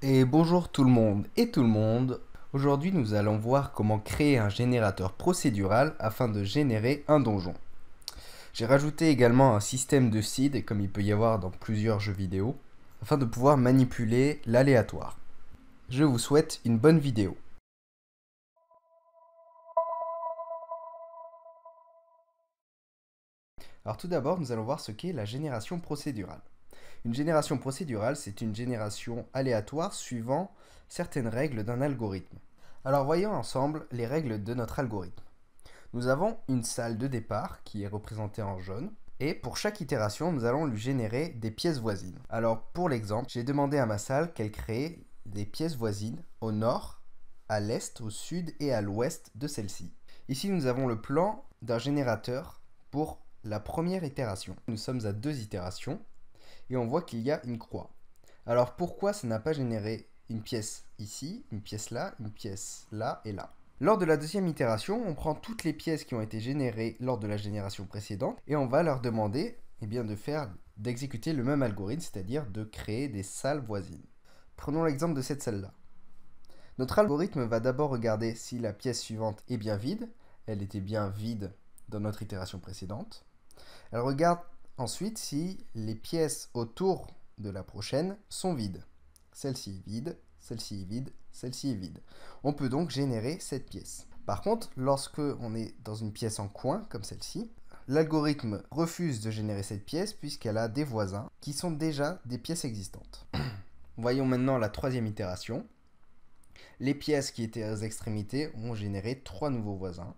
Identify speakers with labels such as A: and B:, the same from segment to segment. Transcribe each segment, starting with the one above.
A: Et bonjour tout le monde et tout le monde. Aujourd'hui, nous allons voir comment créer un générateur procédural afin de générer un donjon. J'ai rajouté également un système de seed, comme il peut y avoir dans plusieurs jeux vidéo, afin de pouvoir manipuler l'aléatoire. Je vous souhaite une bonne vidéo. Alors tout d'abord, nous allons voir ce qu'est la génération procédurale. Une génération procédurale, c'est une génération aléatoire suivant certaines règles d'un algorithme. Alors voyons ensemble les règles de notre algorithme. Nous avons une salle de départ qui est représentée en jaune. Et pour chaque itération, nous allons lui générer des pièces voisines. Alors pour l'exemple, j'ai demandé à ma salle qu'elle crée des pièces voisines au nord, à l'est, au sud et à l'ouest de celle-ci. Ici, nous avons le plan d'un générateur pour la première itération. Nous sommes à 2 itérations et on voit qu'il y a une croix. Alors pourquoi ça n'a pas généré une pièce ici, une pièce là et là? Lors de la deuxième itération, on prend toutes les pièces qui ont été générées lors de la génération précédente et on va leur demander d'exécuter le même algorithme, c'est-à-dire de créer des salles voisines. Prenons l'exemple de cette salle-là. Notre algorithme va d'abord regarder si la pièce suivante est bien vide. Elle était bien vide dans notre itération précédente. Elle regarde ensuite si les pièces autour de la prochaine sont vides. Celle-ci est vide, celle-ci est vide, celle-ci est vide. On peut donc générer cette pièce. Par contre, lorsque on est dans une pièce en coin, comme celle-ci, l'algorithme refuse de générer cette pièce puisqu'elle a des voisins qui sont déjà des pièces existantes. Voyons maintenant la troisième itération. Les pièces qui étaient aux extrémités ont généré 3 nouveaux voisins.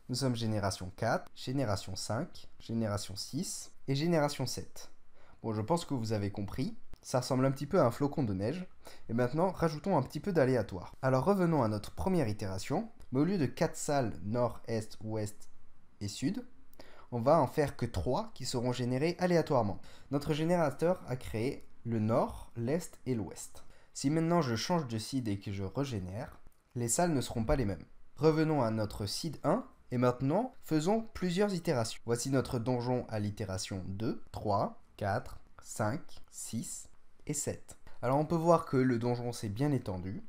A: Nous sommes génération 4, génération 5, génération 6 et génération 7. Bon, je pense que vous avez compris. Ça ressemble un petit peu à un flocon de neige. Et maintenant, rajoutons un petit peu d'aléatoire. Alors revenons à notre première itération. Mais au lieu de 4 salles nord, est, ouest et sud, on va en faire que 3 qui seront générées aléatoirement. Notre générateur a créé le nord, l'est et l'ouest. Si maintenant je change de seed et que je régénère, les salles ne seront pas les mêmes. Revenons à notre seed 1 et maintenant faisons plusieurs itérations. Voici notre donjon à l'itération 2, 3, 4, 5, 6 et 7. Alors on peut voir que le donjon s'est bien étendu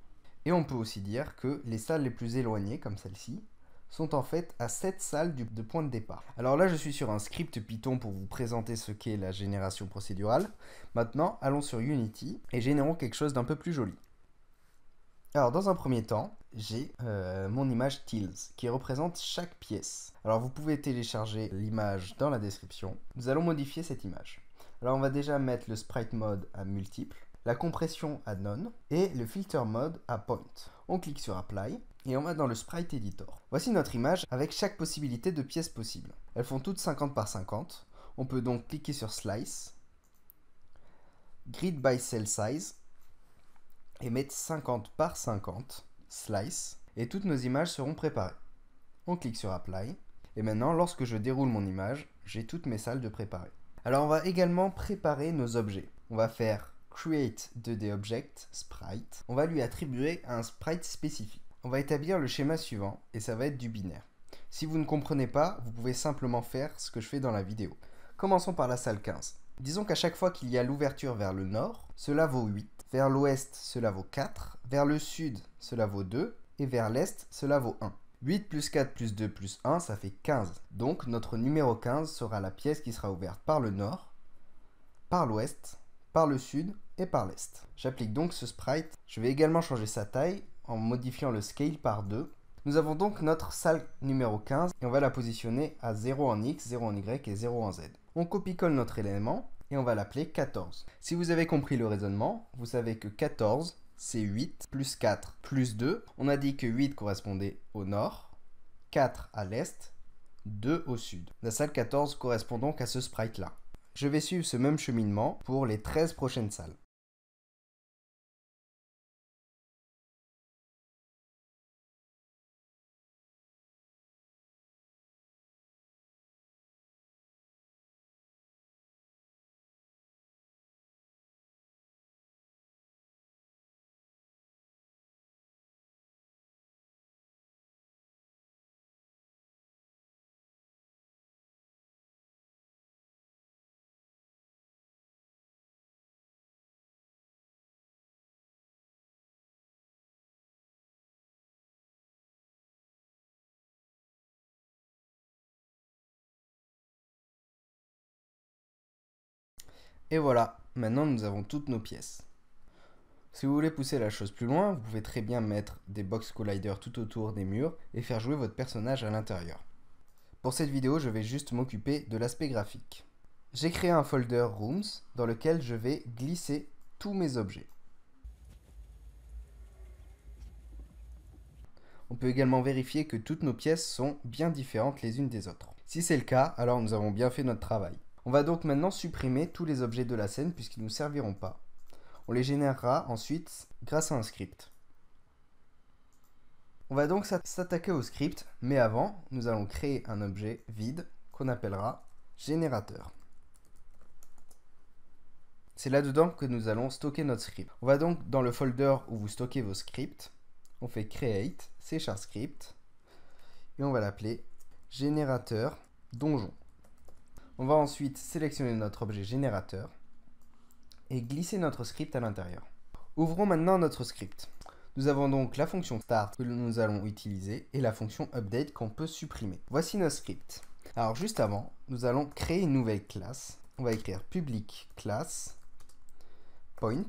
A: et on peut aussi dire que les salles les plus éloignées, comme celle-ci, sont en fait à 7 salles de point de départ. Alors là, je suis sur un script Python pour vous présenter ce qu'est la génération procédurale. Maintenant, allons sur Unity et générons quelque chose d'un peu plus joli. Alors, dans un premier temps, j'ai mon image Tills qui représente chaque pièce. Alors, vous pouvez télécharger l'image dans la description. Nous allons modifier cette image. Alors, on va déjà mettre le sprite mode à multiple, la compression à none et le filter mode à point. On clique sur Apply et on va dans le Sprite Editor. Voici notre image avec chaque possibilité de pièces possibles. Elles font toutes 50 par 50. On peut donc cliquer sur Slice, Grid by Cell Size et mettre 50 par 50, Slice, et toutes nos images seront préparées. On clique sur Apply et maintenant lorsque je déroule mon image, j'ai toutes mes salles de préparer. Alors on va également préparer nos objets. On va faire Create 2D Object Sprite. On va lui attribuer un sprite spécifique. On va établir le schéma suivant et ça va être du binaire. Si vous ne comprenez pas, vous pouvez simplement faire ce que je fais dans la vidéo. Commençons par la salle 15. Disons qu'à chaque fois qu'il y a l'ouverture vers le nord, cela vaut 8. Vers l'ouest, cela vaut 4. Vers le sud, cela vaut 2. Et vers l'est, cela vaut 1. 8 plus 4 plus 2 plus 1, ça fait 15. Donc notre numéro 15 sera la pièce qui sera ouverte par le nord, par l'ouest, par le sud et par l'est. J'applique donc ce sprite. Je vais également changer sa taille en modifiant le scale par 2. Nous avons donc notre salle numéro 15 et on va la positionner à 0 en x, 0 en y et 0 en z. On copie-colle notre élément et on va l'appeler 14. Si vous avez compris le raisonnement, vous savez que 14 c'est 8 plus 4 plus 2. On a dit que 8 correspondait au nord, 4 à l'est, 2 au sud. La salle 14 correspond donc à ce sprite-là. Je vais suivre ce même cheminement pour les 13 prochaines salles. Et voilà, maintenant nous avons toutes nos pièces. Si vous voulez pousser la chose plus loin, vous pouvez très bien mettre des box colliders tout autour des murs et faire jouer votre personnage à l'intérieur. Pour cette vidéo, je vais juste m'occuper de l'aspect graphique. J'ai créé un folder Rooms dans lequel je vais glisser tous mes objets. On peut également vérifier que toutes nos pièces sont bien différentes les unes des autres. Si c'est le cas, alors nous avons bien fait notre travail. On va donc maintenant supprimer tous les objets de la scène puisqu'ils ne nous serviront pas. On les générera ensuite grâce à un script. On va donc s'attaquer au script, mais avant, nous allons créer un objet vide qu'on appellera générateur. C'est là-dedans que nous allons stocker notre script. On va donc dans le folder où vous stockez vos scripts, on fait create, C#script, et on va l'appeler générateur donjon. On va ensuite sélectionner notre objet générateur et glisser notre script à l'intérieur. Ouvrons maintenant notre script. Nous avons donc la fonction start que nous allons utiliser et la fonction update qu'on peut supprimer. Voici notre script. Alors juste avant, nous allons créer une nouvelle classe. On va écrire public class point.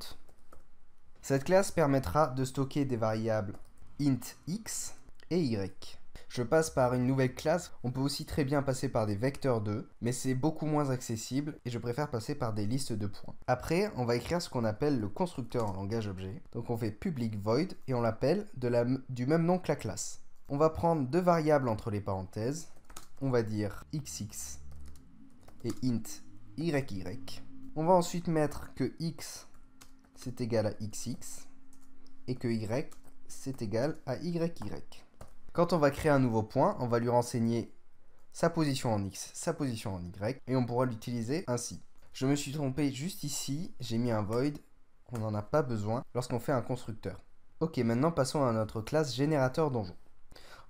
A: Cette classe permettra de stocker des variables int x et y. Je passe par une nouvelle classe. On peut aussi très bien passer par des vecteurs 2, mais c'est beaucoup moins accessible et je préfère passer par des listes de points. Après, on va écrire ce qu'on appelle le constructeur en langage objet. Donc on fait public void et on l'appelle du même nom que la classe. On va prendre deux variables entre les parenthèses. On va dire xx et int yy. On va ensuite mettre que x c'est égal à xx et que y c'est égal à yy. Quand on va créer un nouveau point, on va lui renseigner sa position en x, sa position en y, et on pourra l'utiliser ainsi. Je me suis trompé juste ici, j'ai mis un void, on n'en a pas besoin lorsqu'on fait un constructeur. Ok, maintenant passons à notre classe générateur donjon.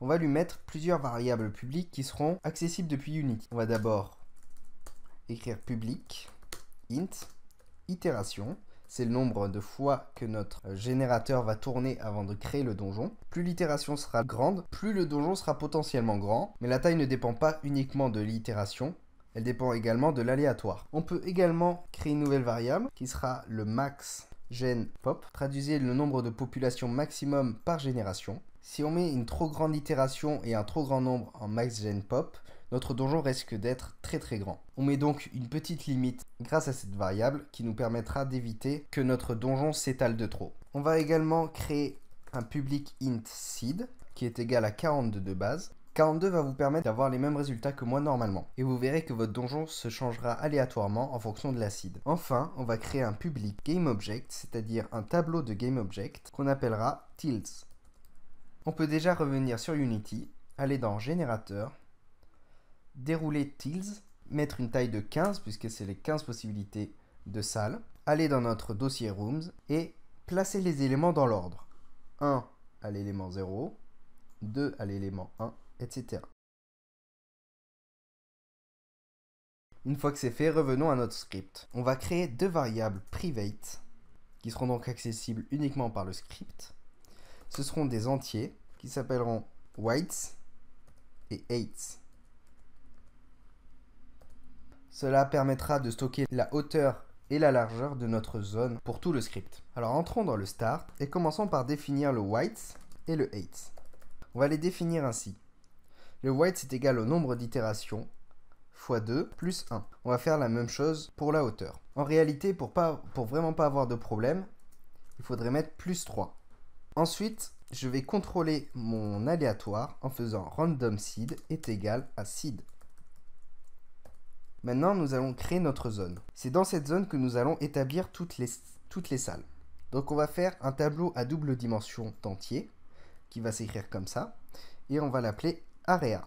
A: On va lui mettre plusieurs variables publiques qui seront accessibles depuis Unity. On va d'abord écrire public int itération. C'est le nombre de fois que notre générateur va tourner avant de créer le donjon. Plus l'itération sera grande, plus le donjon sera potentiellement grand. Mais la taille ne dépend pas uniquement de l'itération, elle dépend également de l'aléatoire. On peut également créer une nouvelle variable qui sera le max gen pop. Traduisez le nombre de population maximum par génération. Si on met une trop grande itération et un trop grand nombre en max gen pop, notre donjon risque d'être très très grand. On met donc une petite limite grâce à cette variable qui nous permettra d'éviter que notre donjon s'étale de trop. On va également créer un public int seed qui est égal à 42 de base. 42 va vous permettre d'avoir les mêmes résultats que moi normalement. Et vous verrez que votre donjon se changera aléatoirement en fonction de la seed. Enfin, on va créer un public GameObject, c'est-à-dire un tableau de GameObject qu'on appellera Tiles. On peut déjà revenir sur Unity, aller dans Générateur, dérouler Tiles, mettre une taille de 15 puisque c'est les 15 possibilités de salles, aller dans notre dossier Rooms et placer les éléments dans l'ordre. 1 à l'élément 0, 2 à l'élément 1, etc. Une fois que c'est fait, revenons à notre script. On va créer deux variables private qui seront donc accessibles uniquement par le script. Ce seront des entiers qui s'appelleront whites et eights. Cela permettra de stocker la hauteur et la largeur de notre zone pour tout le script. Alors entrons dans le start et commençons par définir le whites et le heights. On va les définir ainsi. Le white c'est égal au nombre d'itérations fois 2 plus 1. On va faire la même chose pour la hauteur. En réalité, pour vraiment pas avoir de problème, il faudrait mettre plus 3. Ensuite, je vais contrôler mon aléatoire en faisant random seed est égal à seed. Maintenant, nous allons créer notre zone. C'est dans cette zone que nous allons établir toutes les salles. Donc on va faire un tableau à double dimension d'entier qui va s'écrire comme ça et on va l'appeler area.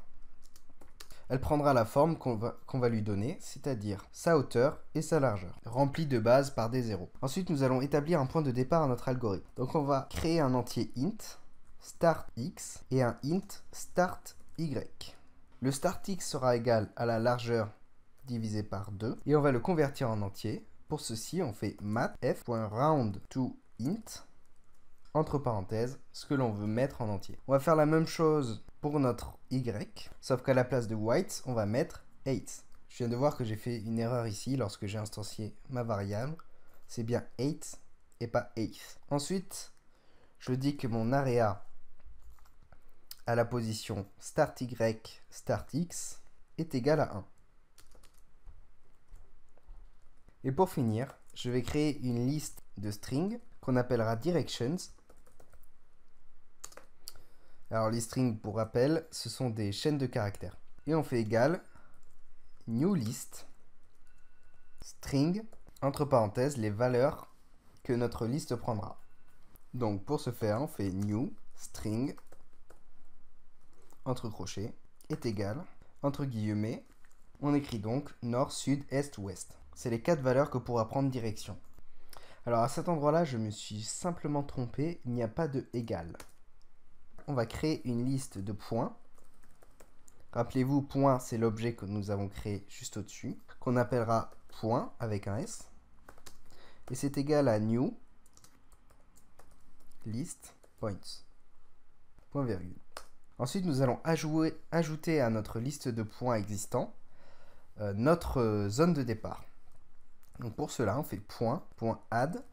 A: Elle prendra la forme qu'on va lui donner, c'est-à-dire sa hauteur et sa largeur, remplie de base par des zéros. Ensuite, nous allons établir un point de départ à notre algorithme. Donc on va créer un entier int start x et un int start y. Le start x sera égal à la largeur divisé par 2 et on va le convertir en entier. Pour ceci, on fait math.round2int entre parenthèses ce que l'on veut mettre en entier. On va faire la même chose pour notre y, sauf qu'à la place de whites, on va mettre 8. Je viens de voir que j'ai fait une erreur ici lorsque j'ai instancié ma variable. C'est bien 8 et pas 8. Ensuite, je dis que mon area à la position start y, start x est égal à 1. Et pour finir, je vais créer une liste de strings qu'on appellera directions. Alors les strings, pour rappel, ce sont des chaînes de caractères. Et on fait égal new list string, entre parenthèses, les valeurs que notre liste prendra. Donc pour ce faire, on fait new string, entre crochets, est égal, entre guillemets, on écrit donc nord, sud, est, ouest. C'est les 4 valeurs que pourra prendre direction. Alors à cet endroit-là, je me suis simplement trompé, il n'y a pas de égal. On va créer une liste de points. Rappelez-vous, point, c'est l'objet que nous avons créé juste au-dessus, qu'on appellera point avec un S. Et c'est égal à new list points. Point virgule. Ensuite, nous allons ajouter à notre liste de points existants notre zone de départ. Donc pour cela, on fait point.add,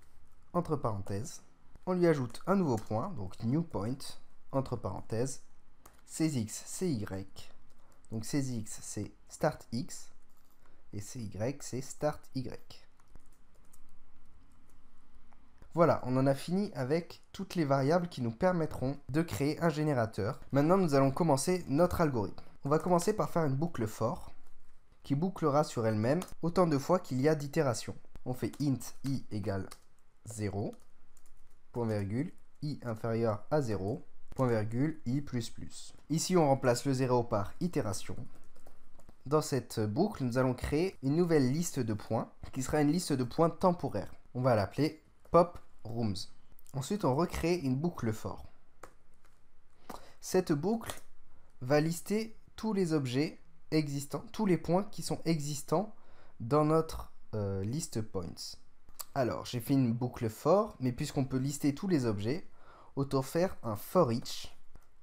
A: entre parenthèses. On lui ajoute un nouveau point, donc new point, entre parenthèses, cx, cy. Donc cx, c'est start x, et cy, c'est start y. Voilà, on en a fini avec toutes les variables qui nous permettront de créer un générateur. Maintenant, nous allons commencer notre algorithme. On va commencer par faire une boucle for, qui bouclera sur elle-même autant de fois qu'il y a d'itérations. On fait int i égale 0, point virgule, i inférieur à 0, point virgule, i plus plus. Ici, on remplace le 0 par itération. Dans cette boucle, nous allons créer une nouvelle liste de points, qui sera une liste de points temporaire. On va l'appeler pop rooms. Ensuite, on recrée une boucle for. Cette boucle va lister tous les objets existants, tous les points qui sont existants dans notre liste points. Alors, j'ai fait une boucle for, mais puisqu'on peut lister tous les objets, autant faire un for each.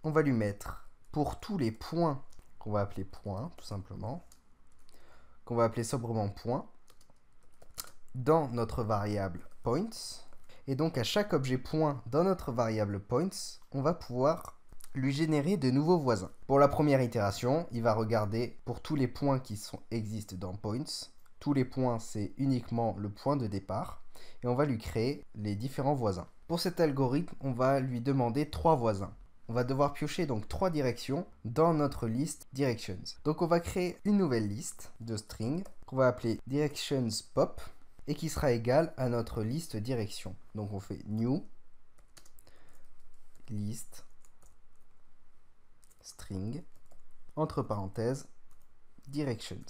A: On va lui mettre pour tous les points qu'on va appeler points, tout simplement, qu'on va appeler sobrement point, dans notre variable points. Et donc à chaque objet point dans notre variable points, on va pouvoir lui générer de nouveaux voisins. Pour la première itération, il va regarder pour tous les points qui existent dans points. Tous les points, c'est uniquement le point de départ. Et on va lui créer les différents voisins. Pour cet algorithme, on va lui demander 3 voisins. On va devoir piocher donc 3 directions dans notre liste directions. Donc on va créer une nouvelle liste de strings qu'on va appeler directions pop et qui sera égale à notre liste direction. Donc on fait new list string entre parenthèses directions.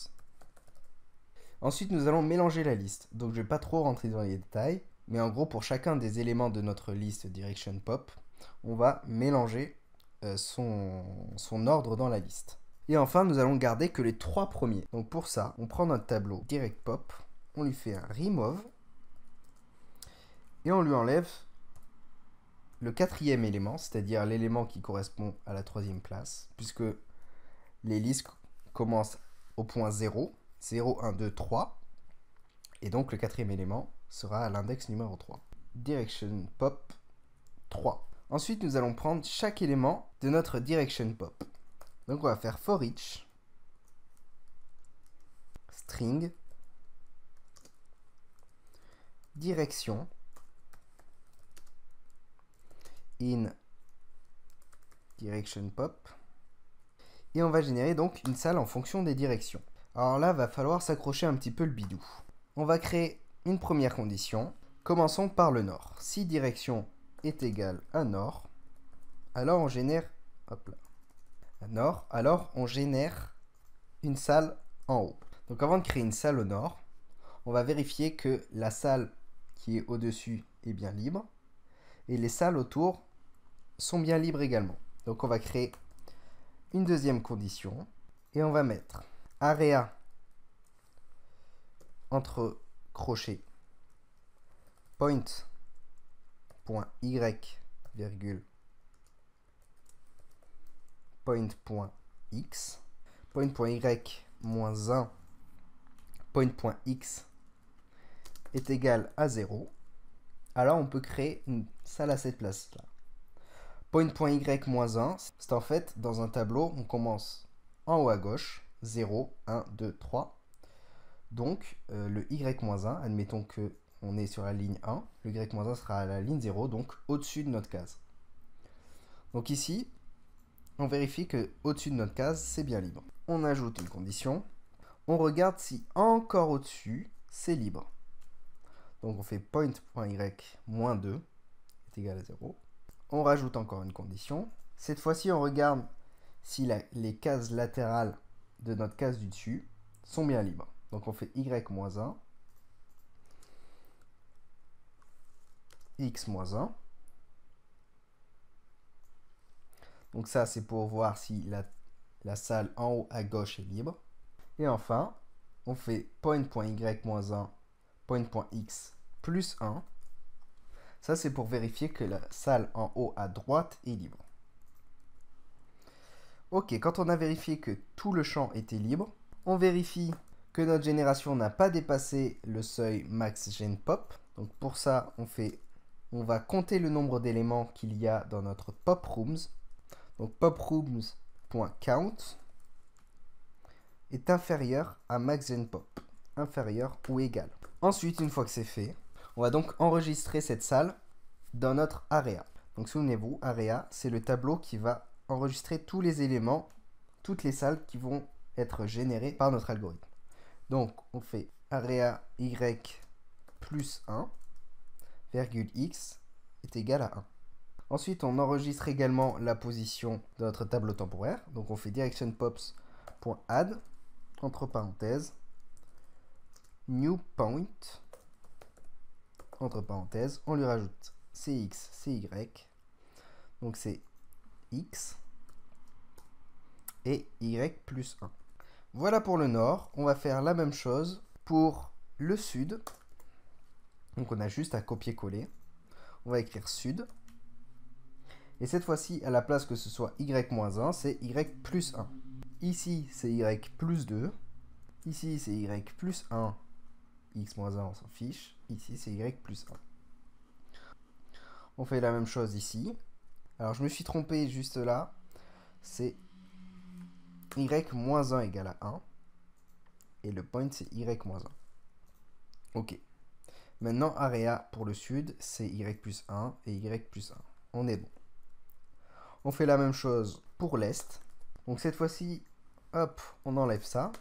A: Ensuite, nous allons mélanger la liste. Donc, je ne vais pas trop rentrer dans les détails, mais en gros, pour chacun des éléments de notre liste direction pop, on va mélanger son ordre dans la liste. Et enfin, nous allons garder que les 3 premiers. Donc, pour ça, on prend notre tableau direct pop, on lui fait un remove, et on lui enlève le 4e élément, c'est-à-dire l'élément qui correspond à la 3e place, puisque les listes commencent au point 0, 0, 1, 2, 3, et donc le 4e élément sera à l'index numéro 3. Direction pop 3. Ensuite, nous allons prendre chaque élément de notre direction pop. Donc on va faire for each string direction in direction pop et on va générer donc une salle en fonction des directions. Alors là, va falloir s'accrocher un petit peu le bidou. On va créer une première condition. Commençons par le nord. Si direction est égale à nord, alors on génère alors on génère une salle en haut. Donc avant de créer une salle au nord, on va vérifier que la salle qui est au-dessus est bien libre et les salles autour sont bien libres également. Donc on va créer une deuxième condition et on va mettre area entre crochets point.y virgule point.x point.y moins 1 point.x est égal à 0, alors on peut créer une salle à cette place-là. Point.y moins 1, c'est en fait dans un tableau, on commence en haut à gauche, 0, 1, 2, 3. Donc le y-1, admettons que on est sur la ligne 1, le y-1 sera à la ligne 0, donc au-dessus de notre case. Donc ici, on vérifie que au-dessus de notre case, c'est bien libre. On ajoute une condition. On regarde si encore au-dessus, c'est libre. Donc on fait point.y moins 2 est égal à 0. On rajoute encore une condition. Cette fois-ci, on regarde si les cases latérales de notre case du dessus sont bien libres. Donc on fait y-1, x-1. Donc ça, c'est pour voir si la salle en haut à gauche est libre. Et enfin, on fait point.y-1, point.x plus 1. Ça, c'est pour vérifier que la salle en haut à droite est libre. Ok, quand on a vérifié que tout le champ était libre, on vérifie que notre génération n'a pas dépassé le seuil max_gen_pop. Donc pour ça, on va compter le nombre d'éléments qu'il y a dans notre poprooms. Donc poprooms.count est inférieur à max_gen_pop, inférieur ou égal. Ensuite, une fois que c'est fait, on va donc enregistrer cette salle dans notre area. Donc souvenez-vous, area, c'est le tableau qui va enregistrer tous les éléments, toutes les salles qui vont être générées par notre algorithme. Donc on fait area y plus 1, virgule x est égal à 1. Ensuite, on enregistre également la position de notre tableau temporaire. Donc on fait directionPops.add, entre parenthèses, new point, entre parenthèses, on lui rajoute cx, cy, donc c'est x et y plus 1. Voilà pour le nord. On va faire la même chose pour le sud. Donc on a juste à copier-coller. On va écrire sud. Et cette fois-ci, à la place que ce soit y-1, c'est y plus 1. Ici, c'est y plus 2. Ici, c'est y plus 1. x-1, on s'en fiche. Ici, c'est y plus 1. On fait la même chose ici. Alors, je me suis trompé juste là. C'est y moins 1 égale à 1. Et le point, c'est y moins 1. Ok. Maintenant, area pour le sud, c'est y plus 1 et y plus 1. On est bon. On fait la même chose pour l'est. Donc cette fois-ci, hop, on enlève ça.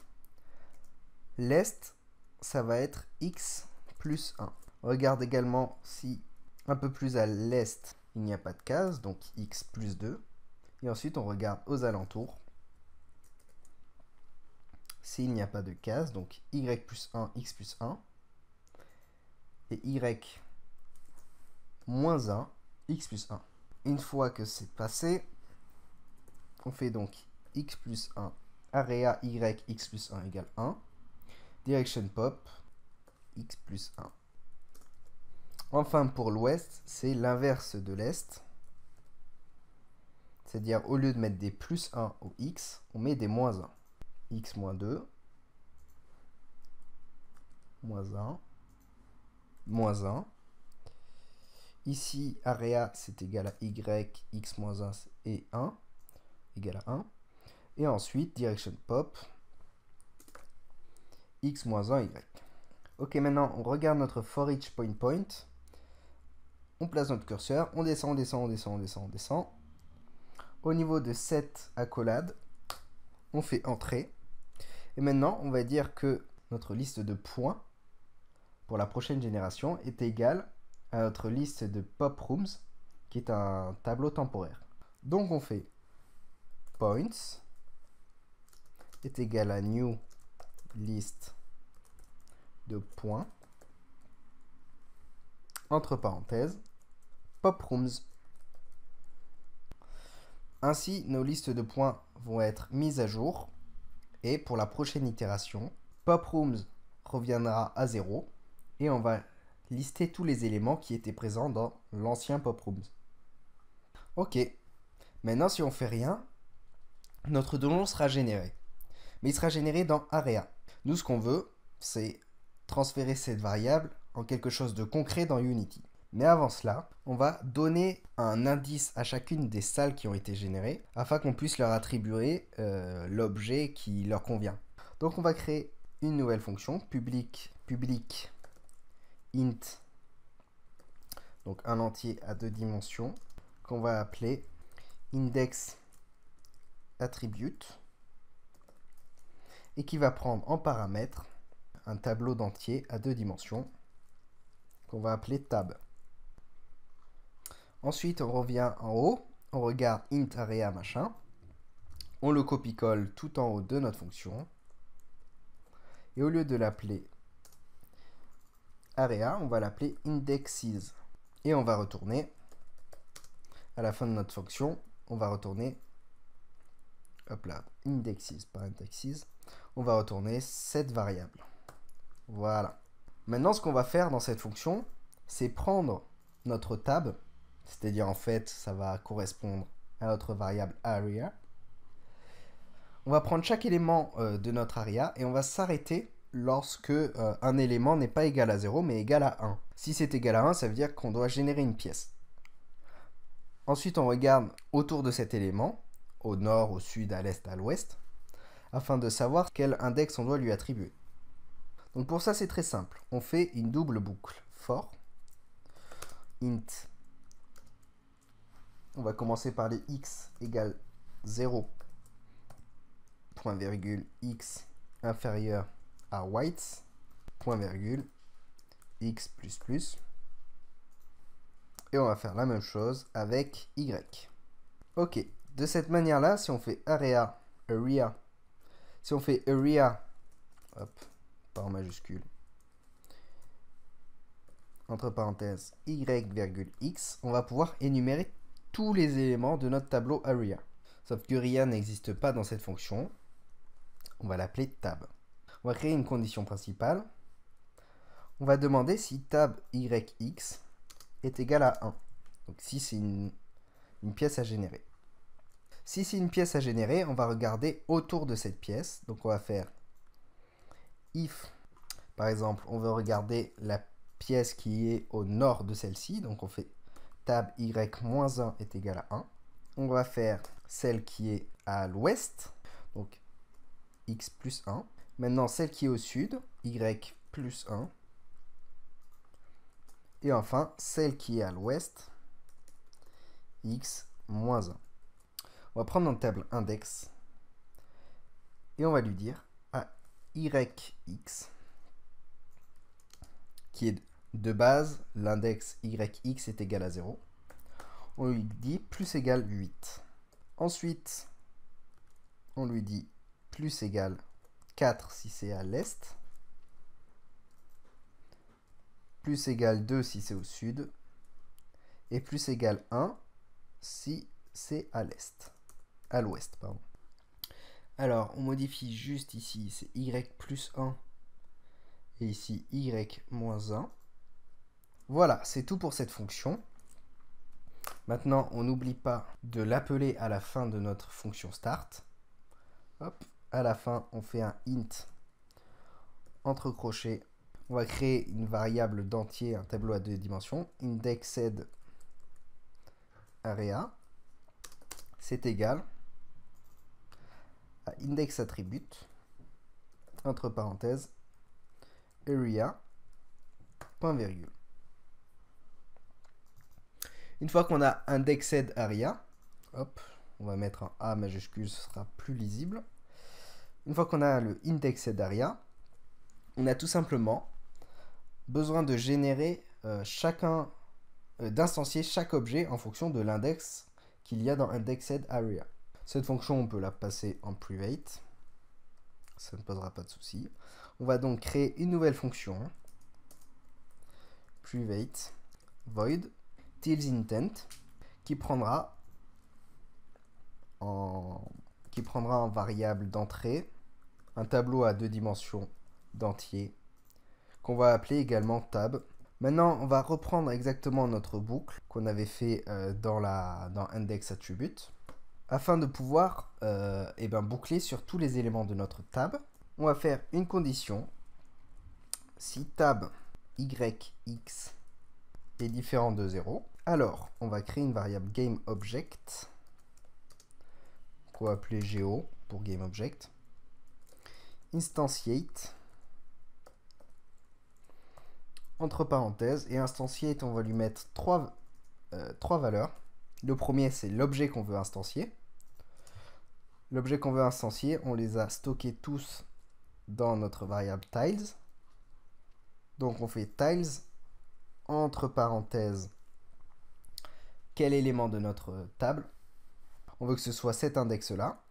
A: L'est, ça va être x plus 1. On regarde également si un peu plus à l'est, il n'y a pas de case, donc x plus 2. Et ensuite, on regarde aux alentours s'il n'y a pas de case, donc y plus 1, x plus 1. Et y moins 1, x plus 1. Une fois que c'est passé, on fait donc x plus 1, area y x plus 1 égale 1, direction pop, x plus 1. Enfin, pour l'ouest, c'est l'inverse de l'est. C'est-à-dire, au lieu de mettre des plus 1 au x, on met des moins 1. x moins 2, moins 1, moins 1. Ici, area, c'est égal à y, x moins 1 et 1, égal à 1. Et ensuite, direction pop, x moins 1, y. Ok, maintenant, on regarde notre for each point. On place notre curseur, on descend, on descend, on descend, on descend, on descend. Au niveau de cette accolade, on fait entrer. Et maintenant, on va dire que notre liste de points pour la prochaine génération est égale à notre liste de poprooms, qui est un tableau temporaire. Donc on fait points est égal à new list de points, entre parenthèses, poprooms. Ainsi, nos listes de points vont être mises à jour. Et pour la prochaine itération, poprooms reviendra à 0. Et on va lister tous les éléments qui étaient présents dans l'ancien poprooms. Ok. Maintenant, si on fait rien, notre donjon sera généré. Mais il sera généré dans area. Nous, ce qu'on veut, c'est transférer cette variable en quelque chose de concret dans Unity. Mais avant cela, on va donner un indice à chacune des salles qui ont été générées afin qu'on puisse leur attribuer l'objet qui leur convient. Donc on va créer une nouvelle fonction, public int, donc un entier à 2 dimensions, qu'on va appeler index attribute, et qui va prendre en paramètre un tableau d'entier à 2 dimensions qu'on va appeler tab. Ensuite, on revient en haut, on regarde int area machin, on le copie-colle tout en haut de notre fonction, et au lieu de l'appeler area, on va l'appeler indexes, et on va retourner à la fin de notre fonction, on va retourner, hop là, indexes, pas indexes, on va retourner cette variable. Voilà. Maintenant, ce qu'on va faire dans cette fonction, c'est prendre notre tab, c'est-à-dire en fait, ça va correspondre à notre variable area. On va prendre chaque élément de notre area et on va s'arrêter lorsque un élément n'est pas égal à 0, mais égal à 1. Si c'est égal à 1, ça veut dire qu'on doit générer une pièce. Ensuite, on regarde autour de cet élément, au nord, au sud, à l'est, à l'ouest, afin de savoir quel index on doit lui attribuer. Donc pour ça, c'est très simple. On fait une double boucle for int. On va commencer par les x égale 0, point virgule, x inférieur à whites, point virgule, x plus plus. Et on va faire la même chose avec y. Ok, de cette manière-là, si on fait area, si on fait area, hop, pas en majuscule, entre parenthèses, y, x, on va pouvoir énumérer tous les éléments de notre tableau area. Sauf que area n'existe pas dans cette fonction. On va l'appeler tab. On va créer une condition principale. On va demander si tab yx est égal à 1. Donc si c'est une pièce à générer. Si c'est une pièce à générer, on va regarder autour de cette pièce. Donc on va faire if, par exemple, on veut regarder la pièce qui est au nord de celle-ci. Donc on fait tab y-1 est égal à 1. On va faire celle qui est à l'ouest, donc x plus 1. Maintenant, celle qui est au sud, y plus 1. Et enfin, celle qui est à l'ouest, x moins 1. On va prendre notre table index et on va lui dire à yx, qui est de base, l'index yx est égal à 0. On lui dit plus égal 8. Ensuite, on lui dit plus égal 4 si c'est à l'est, plus égal 2 si c'est au sud, et plus égal 1 si c'est à l'est, à l'ouest, pardon. Alors, on modifie juste ici, c'est y plus 1, et ici y moins 1. Voilà, c'est tout pour cette fonction. Maintenant, on n'oublie pas de l'appeler à la fin de notre fonction start. Hop, à la fin, on fait un int entre crochets. On va créer une variable d'entier, un tableau à 2 dimensions, indexed area, c'est égal à index attribute, entre parenthèses, area, point virgule. Une fois qu'on a indexed area, hop, on va mettre un A majuscule, ce sera plus lisible. Une fois qu'on a le indexed area, on a tout simplement besoin de générer d'instancier chaque objet en fonction de l'index qu'il y a dans indexed area. Cette fonction, on peut la passer en private. Ça ne posera pas de souci. On va donc créer une nouvelle fonction, private void tillsIntent, qui prendra en variable d'entrée un tableau à 2 dimensions d'entier qu'on va appeler également tab. Maintenant, on va reprendre exactement notre boucle qu'on avait fait dans index attribute afin de pouvoir boucler sur tous les éléments de notre tab. On va faire une condition si tab yx est différent de 0, alors on va créer une variable GameObject qu'on va appeler Geo pour GameObject, instantiate entre parenthèses, et instantiate on va lui mettre trois valeurs. Le premier c'est l'objet qu'on veut instancier. L'objet qu'on veut instancier, on les a stockés tous dans notre variable tiles. Donc on fait tiles entre parenthèses quel élément de notre table. On veut que ce soit cet index là.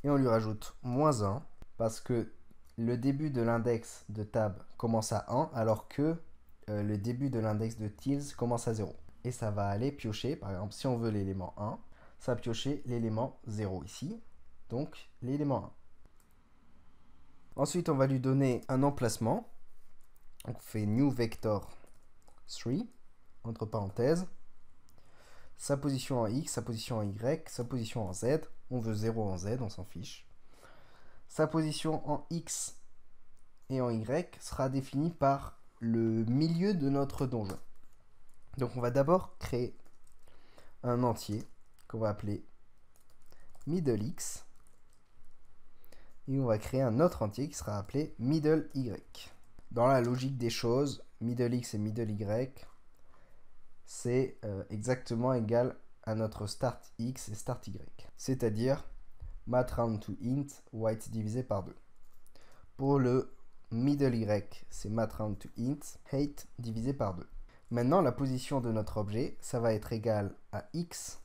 A: Et on lui rajoute -1 parce que le début de l'index de tab commence à 1 alors que le début de l'index de tiles commence à 0. Et ça va aller piocher, par exemple si on veut l'élément 1, ça va piocher l'élément 0 ici, donc l'élément 1. Ensuite on va lui donner un emplacement. On fait new vector 3 entre parenthèses, sa position en x, sa position en y, sa position en z. On veut 0 en z, on s'en fiche. Sa position en x et en y sera définie par le milieu de notre donjon. Donc on va d'abord créer un entier qu'on va appeler middlex. Et on va créer un autre entier qui sera appelé middley. Dans la logique des choses, middlex et middley, c'est exactement égal à notre start x et start y. C'est-à-dire mathRoundToInt white divisé par 2. Pour le middley, c'est mathRoundToInt height divisé par 2. Maintenant, la position de notre objet, ça va être égal à x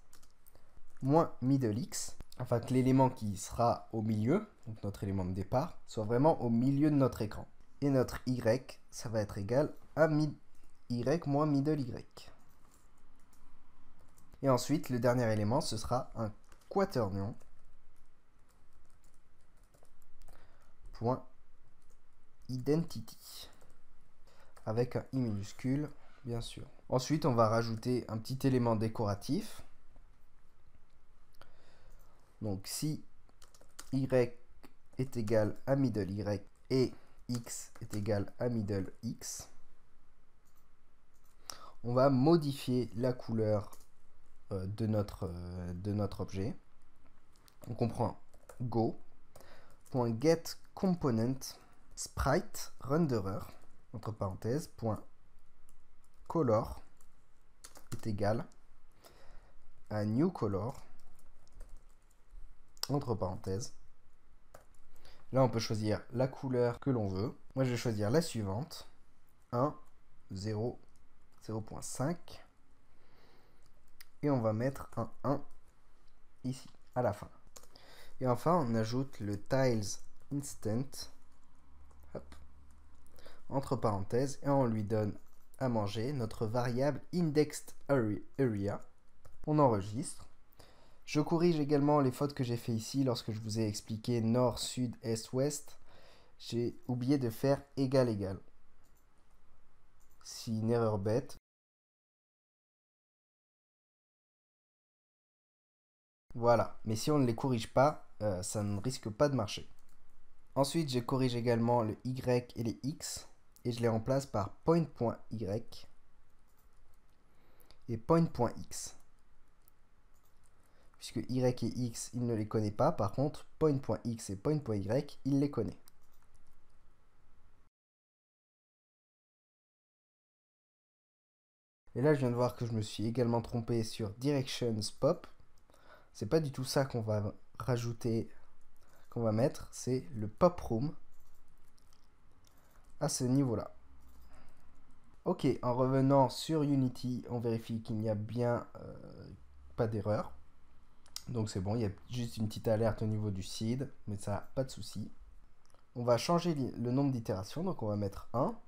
A: moins middlex, afin que l'élément qui sera au milieu, donc notre élément de départ, soit vraiment au milieu de notre écran. Et notre y, ça va être égal à y moins middley. Et ensuite, le dernier élément, ce sera un quaternion point identity avec un i minuscule, bien sûr. Ensuite, on va rajouter un petit élément décoratif. Donc, si y est égal à middley et x est égal à middlex, on va modifier la couleur de notre objet. Donc, on prend go.getComponent sprite renderer entre parenthèses .color est égal à new color entre parenthèses. Là on peut choisir la couleur que l'on veut. Moi je vais choisir la suivante, 1 0 0.5, et on va mettre un 1 ici à la fin. Et enfin on ajoute le tiles instant, hop, entre parenthèses, et on lui donne à manger notre variable indexedArea. On enregistre. Je corrige également les fautes que j'ai fait ici lorsque je vous ai expliqué nord, sud, est, ouest. J'ai oublié de faire égal égal. C'est une erreur bête. Voilà, mais si on ne les corrige pas, ça ne risque pas de marcher. Ensuite, je corrige également le y et les x, et je les remplace par point.y et point.x. Puisque y et x, il ne les connaît pas, par contre, point.x et point.y, il les connaît. Et là, je viens de voir que je me suis également trompé sur directions pop. C'est pas du tout ça qu'on va rajouter, qu'on va mettre, c'est le pop room à ce niveau-là. Ok, en revenant sur Unity, on vérifie qu'il n'y a bien pas d'erreur. Donc c'est bon, il y a juste une petite alerte au niveau du seed, mais ça, pas de souci. On va changer le nombre d'itérations, donc on va mettre 1.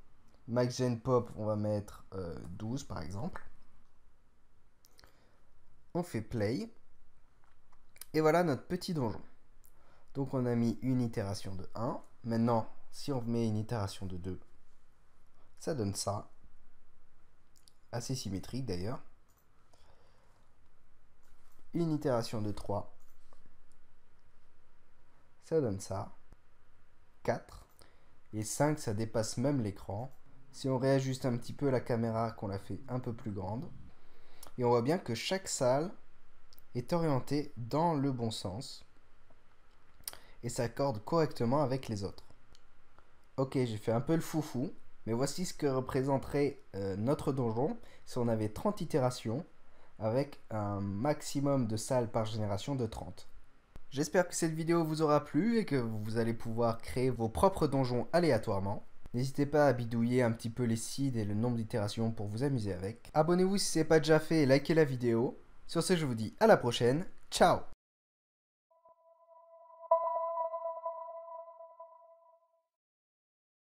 A: MaxGenPop, on va mettre 12 par exemple. On fait play. Et voilà notre petit donjon. Donc on a mis une itération de 1. Maintenant, si on met une itération de 2, ça donne ça. Assez symétrique d'ailleurs. Une itération de 3, ça donne ça. 4. Et 5, ça dépasse même l'écran. Si on réajuste un petit peu la caméra, qu'on la fait un peu plus grande, et on voit bien que chaque salle est orientée dans le bon sens et s'accorde correctement avec les autres. Ok, j'ai fait un peu le foufou, mais voici ce que représenterait notre donjon si on avait 30 itérations avec un maximum de salles par génération de 30. J'espère que cette vidéo vous aura plu et que vous allez pouvoir créer vos propres donjons aléatoirement. N'hésitez pas à bidouiller un petit peu les seeds et le nombre d'itérations pour vous amuser avec. Abonnez-vous si ce n'est pas déjà fait et likez la vidéo. Sur ce, je vous dis à la prochaine. Ciao!